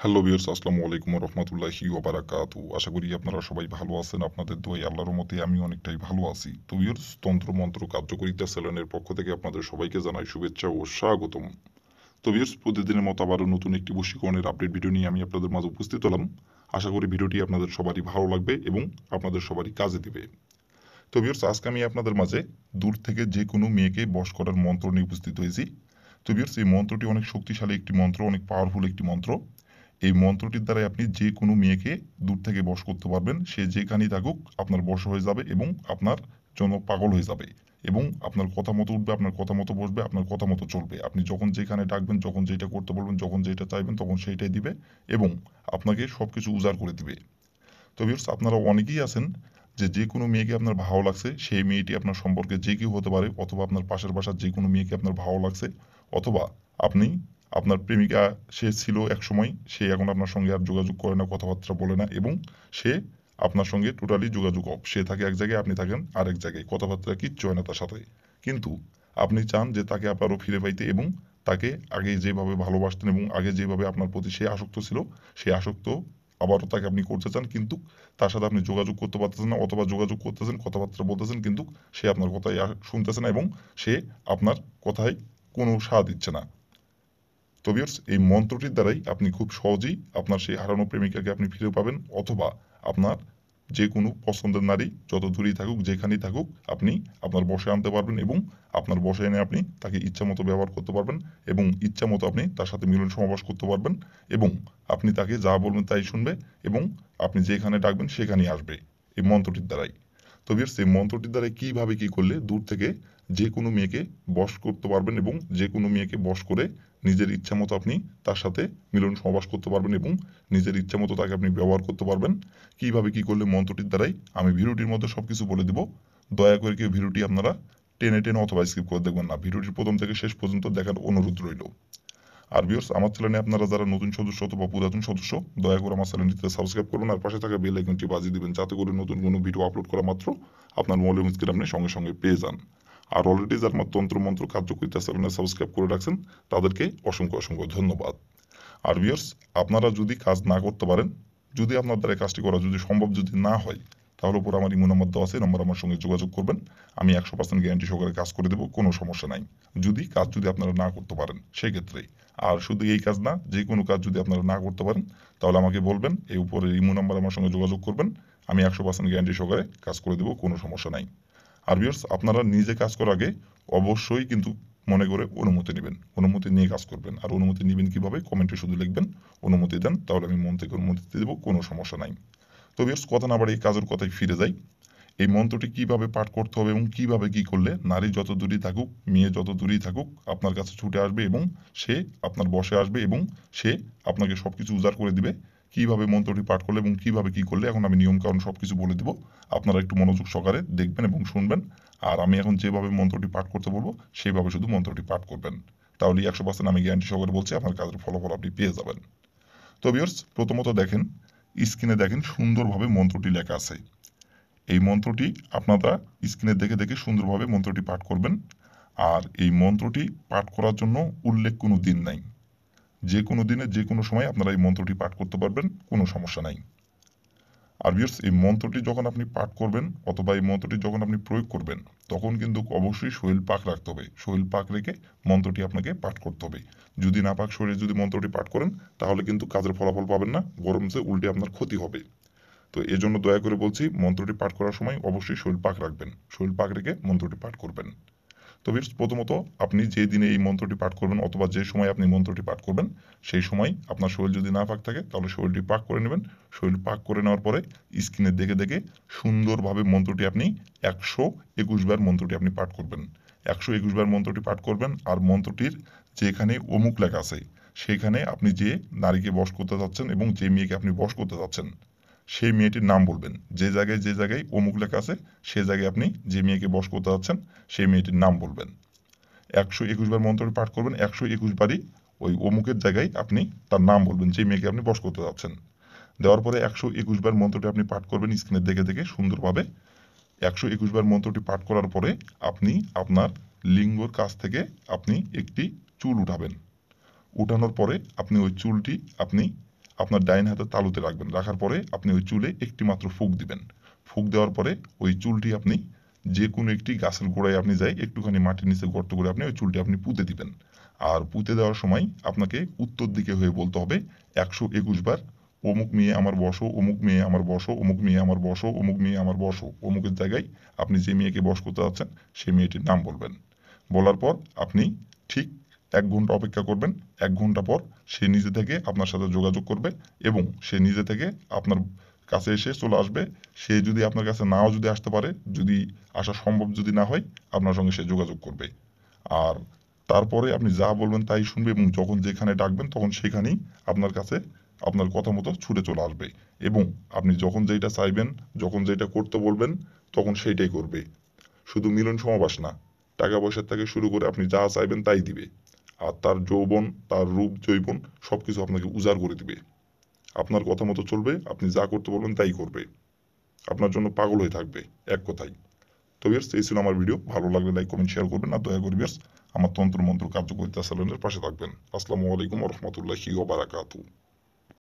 Hello viewers, আসসালামু আলাইকুম ওয়া রাহমাতুল্লাহি ওয়া বারাকাতুহু। আশা করি আপনারা সবাই ভালো আছেন। আপনাদের দোয়ায় আল্লাহর রহমতে আমি অনেকটাই ভালো আছি। তো ভিউয়ার্স, তন্ত্র মন্ত্র কার্যকরিতা চ্যানেলের পক্ষ থেকে আপনাদের সবাইকে জানাই শুভেচ্ছা ও স্বাগতম। তো ভিউয়ার্স, প্রতিদিনের মতো আবারও নতুন একটি বশীকরণের আপডেট ভিডিও নিয়ে আমি আপনাদের মাঝে উপস্থিত হলাম। আশা করি ভিডিওটি আপনাদের সবারই ভালো লাগবে এবং আপনাদের সবারই কাজে দিবে। তো ভিউয়ার্স, আজকে আমি আপনাদের মাঝে দূর থেকে যে কোনো মেয়েকে বশ করার মন্ত্র নিয়ে উপস্থিত হয়েছি। তো ভিউয়ার্স, এই মন্ত্রটি অনেক শক্তিশালী একটি মন্ত্র, অনেক পাওয়ারফুল একটি মন্ত্র। এই মন্ত্রটির দ্বারাই আপনি যে কোনো মেয়েকে দূর থেকে বশ করতে পারবেন। সে যেখানেই থাকুক আপনার বশ হয়ে যাবে এবং আপনার জন্য পাগল হয়ে যাবে এবং আপনার কথা মতো উঠবে, আপনার কথা মতো বসবে, আপনার কথা মতো চলবে। আপনি যখন যেখানে ডাকবেন, যখন যেটা করতে বলবেন, যখন যেটা চাইবেন তখন সেইটাই দিবে এবং আপনাকে সবকিছু উজাড় করে দিবে। তো ভিউয়ার্স, আপনারা অনেকেই আছেন যে কোনো মেয়েকে আপনার ভালো লাগছে, সেই মেয়েটি আপনার সম্পর্কে যে কেউ হতে পারে, অথবা আপনার পাশের বাসার যে কোনো মেয়েকে আপনার ভালো লাগছে, অথবা আপনি আপনার প্রেমিকা সে ছিল একসময়, সে এখন আপনার সঙ্গে আর যোগাযোগ করে না, কথাবার্তা বলে না এবং সে আপনার সঙ্গে টোটালি যোগাযোগ অফ। সে থাকে এক জায়গায়, আপনি থাকেন আরেক জায়গায়, কথাবার্তা কিচ্ছু হয় না তার সাথে। কিন্তু আপনি চান যে তাকে আবারও ফিরে পাইতে এবং তাকে আগে যেভাবে ভালোবাসতেন এবং আগে যেভাবে আপনার প্রতি সে আসক্ত ছিল, সেই আসক্ত আবারও তাকে আপনি করতে চান, কিন্তু তার সাথে আপনি যোগাযোগ করতে পারতেছেন না, অথবা যোগাযোগ করতেছেন, কথাবার্তা বলতেছেন, কিন্তু সে আপনার কথাই শুনতেছে না এবং সে আপনার কথায় কোনো সাড়া দিচ্ছে না। তো ভিউয়ার্স, এই মন্ত্রটির দ্বারাই আপনি খুব সহজেই আপনার সেই হারানো প্রেমিকাকে আপনি ফিরে পাবেন, অথবা আপনার যে কোনো পছন্দের নারী যত দূরেই থাকুক, যেখানেই থাকুক, আপনি আপনার বশে আনতে পারবেন এবং আপনার বশে এনে আপনি তাকে ইচ্ছা মতো ব্যবহার করতে পারবেন এবং ইচ্ছা মতো আপনি তার সাথে মিলন সমাবেশ করতে পারবেন এবং আপনি তাকে যা বলবেন তাই শুনবে এবং আপনি যেখানে ডাকবেন সেখানেই আসবে এই মন্ত্রটির দ্বারাই। তো ভিউয়ার্স, এই মন্ত্রটির দ্বারা কিভাবে কি করলে দূর থেকে যে কোনো মেয়েকে বশ করতে পারবেন এবং যে কোনো মেয়েকে বশ করে নিজের ইচ্ছা মতো আপনি তার সাথে মিলন সহবাস করতে পারবেন এবং নিজের ইচ্ছা মতো তাকে আপনি ব্যবহার করতে পারবেন, কিভাবে কি করলে মন্ত্রটির দ্বারাই আমি ভিডিওটির মধ্যে সবকিছু বলে দিব। দয়া করে কেউ ভিডিওটি আপনারা টেনে টেনে অথবা স্কিপ করে দেখবেন না, ভিডিওটির প্রথম থেকে শেষ পর্যন্ত দেখার অনুরোধ রইল। আর ভিউয়ার্স, আমার চ্যানেলে আপনারা যারা নতুন সদস্য অথবা পুরাতন সদস্য, দয়া করে আমার চ্যানেলটিতে সাবস্ক্রাইব করবেন আর পাশে থাকা বেল আইকনটি বাজিয়ে দিবেন, যাতে করে নতুন কোনো ভিডিও আপলোড করা মাত্র আপনার মোবাইল স্ক্রিনে আপনি সঙ্গে সঙ্গে পেয়ে যান। আর অলরেডি যারা আমার তন্ত্রমন্ত্র কার্যকরিতা চ্যানেলে সাবস্ক্রাইব করে রাখছেন তাদেরকে অসংখ্য অসংখ্য ধন্যবাদ। আর ভিউয়ার্স, আপনারা যদি কাজ না করতে পারেন, যদি আপনার দ্বারা কাজটি করা যদি সম্ভব যদি না হয়, তাহলে উপর আমার ইমো নাম্বার দেওয়া আছে, নাম্বার আমার সঙ্গে যোগাযোগ করবেন। আমি 100% গ্যারান্টি সহকারে কাজ করে দেবো, কোনো সমস্যা নাই। যদি কাজ যদি আপনারা না করতে পারেন সেই ক্ষেত্রেই। আর শুধু এই কাজ না, যে কোনো কাজ যদি আপনারা না করতে পারেন তাহলে আমাকে বলবেন, এই উপরের ইমো নাম্বার আমার সঙ্গে যোগাযোগ করবেন। আমি 100% গ্যারান্টি সহকারে কাজ করে দেবো, কোনো সমস্যা নাই। আর ভিউয়ার্স, আপনারা নিজে কাজ করার আগে অবশ্যই কিন্তু মনে করে অনুমতি নেবেন, অনুমতি নিয়ে কাজ করবেন। আর অনুমতি নেবেন কিভাবে, কমেন্টে শুধু লিখবেন অনুমতি দেন, তাহলে আমি মন থেকে অনুমতি দেবো, কোনো সমস্যা নাই। তো ভিউয়ার্স, কথা না বাড়িয়ে কাজের কথায় ফিরে যাই। এই মন্ত্রটি কিভাবে পাঠ করতে হবে এবং কিভাবে কি করলে নারী যত দূরেই থাকুক, মেয়ে যত দূরেই থাকুক, আপনার কাছে ছুটে আসবে এবং সে আপনার বশে আসবে এবং সে আপনাকে সবকিছু উজাড় করে দিবে। কিভাবে মন্ত্রটি পাঠ করলে এবং কিভাবে কি করলে, এখন আমি নিয়ম কানুন সবকিছু বলে দিব। আপনারা একটু মনোযোগ সহকারে দেখবেন এবং শুনবেন। আর আমি এখন যেভাবে মন্ত্রটি পাঠ করতে বলবো সেইভাবে শুধু মন্ত্রটি পাঠ করবেন, তাহলে 100% আমি গ্যারান্টি সহকারে বলছি আপনার কাজের ফলাফল আপনি পেয়ে যাবেন। তো ভিউয়ার্স, প্রথমত দেখেন, স্ক্রিনে দেখেন সুন্দরভাবে মন্ত্রটি লেখা আছে। এই মন্ত্রটি আপনারা স্ক্রিনে দেখে দেখে সুন্দরভাবে মন্ত্রটি পাঠ করবেন। আর এই মন্ত্রটি পাঠ করার জন্য উল্লেখ কোনো দিন নাই, যে কোনো দিনে যে কোনো সময় আপনারা এই মন্ত্রটি পাঠ করতে পারবেন, কোনো সমস্যা নাই। আর ভিউয়ার্স, এই মন্ত্রটি যখন আপনি পাঠ করবেন অথবা এই মন্ত্রটি যখন আপনি প্রয়োগ করবেন, তখন কিন্তু অবশ্যই শরীর পাক রাখতে হবে। শরীর পাক রেখে মন্ত্রটি আপনাকে পাঠ করতে হবে। যদি না পাক শরীরে যদি মন্ত্রটি পাঠ করেন, তাহলে কিন্তু কাজের ফলাফল পাবেন না, বরং যে উল্টে আপনার ক্ষতি হবে। তো এজন্য দয়া করে বলছি, মন্ত্রটি পাঠ করার সময় অবশ্যই শরীর পাক রাখবেন, শরীর পাক রেখে মন্ত্রটি পাঠ করবেন। তো ভিউয়ার্স, প্রথমত আপনি যে দিনে এই মন্ত্রটি পাঠ করবেন অথবা যে সময় আপনি মন্ত্রটি পাঠ করবেন, সেই সময় আপনার শরীর যদি না পাক থাকে তাহলে শরীরটি পাক করে নেবেন। শরীর পাক করে নেওয়ার পরে স্ক্রিনে দেখে দেখে সুন্দরভাবে মন্ত্রটি আপনি 121 বার মন্ত্রটি আপনি পাঠ করবেন। 121 বার মন্ত্রটি পাঠ করবেন। আর মন্ত্রটির যেখানে অমুক লেখা আছে, সেখানে আপনি যে নারীকে বশ করতে যাচ্ছেন এবং যে মেয়েকে আপনি বশ করতে যাচ্ছেন, সেই মেয়েটির নাম বলবেন। যে জায়গায় অমুক লেখা আছে, সে জায়গায় আপনি যে মেয়েকে বশ করতে যাচ্ছেন সেই মেয়েটির নাম বলবেন। 121 বার মন্ত্রটি পাঠ করবেন, 121 বারই ওই অমুকের জায়গায় আপনি তার নাম বলবেন, যে মেয়েকে আপনি বশ করতে যাচ্ছেন। দেওয়ার পরে 121 বার মন্ত্রটি আপনি পাঠ করবেন স্ক্রিনে দেখে দেখে সুন্দরভাবে। 121 বার মন্ত্রটি পাঠ করার পরে আপনি আপনার লিঙ্গর কাছ থেকে আপনি একটি চুল উঠাবেন। উঠানোর পরে আপনি ওই চুলটি আপনি আপনার ডাইন হাতে তালুতে রাখবেন। রাখার পরে আপনি ওই চুলে একটি মাত্র ফুঁক দিবেন। ফুঁক দেওয়ার পরে ওই চুলটি আপনি যে কোনো একটি গাছের গোড়ায় আপনি যাই একটুখানি মাটির নিচে গর্ত করে আপনি ওই চুলটি আপনি পুঁতে দিবেন। আর পুঁতে দেওয়ার সময় আপনাকে উত্তর দিকে হয়ে বলতে হবে 121 বার, অমুক মেয়ে আমার বসো, অমুক মেয়ে আমার বসো, অমুক মেয়ে আমার বসো, অমুক মেয়ে আমার বসো। অমুকের জায়গায় আপনি যে মেয়েকে বস করতে যাচ্ছেন সেই মেয়েটির নাম বলবেন। বলার পর আপনি ঠিক 1 ঘন্টা অপেক্ষা করবেন। 1 ঘন্টা পর সে নিজে থেকে আপনার সাথে যোগাযোগ করবে এবং সে নিজে থেকে আপনার কাছে এসে চলে আসবে। সে যদি আপনার কাছে নাও যদি আসতে পারে, যদি আসা সম্ভব যদি না হয়, আপনার সঙ্গে সে যোগাযোগ করবে। আর তারপরে আপনি যা বলবেন তাই শুনবে এবং যখন যেখানে ডাকবেন তখন সেখানেই আপনার কাছে আপনার কথা মতো ছুটে চলে আসবে এবং আপনি যখন যেটা চাইবেন, যখন যেটা করতে বলবেন তখন সেইটাই করবে। শুধু মিলন সমাবেশ না, টাকা পয়সার থেকে শুরু করে আপনি যা চাইবেন তাই দিবে। আর তার যৌবন, তার রূপ যৌবন সবকিছু আপনাকে উজাড় করে দিবে। আপনার কথা মতো চলবে, আপনি যা করতে বলবেন তাই করবে। আপনার জন্য পাগল হয়ে থাকবে, এক কথায়। তো ভিউয়ার্স, এই ছিল আমার ভিডিও। ভালো লাগলে লাইক কমেন্ট শেয়ার করবেন আর দয়া করে ভিউয়ার্স আমার তন্ত্র মন্ত্র কার্যকরিতা চ্যানেলের পাশে থাকবেন। আসসালামু আলাইকুম ওয়া রাহমাতুল্লাহি ওয়া বারাকাতুহু।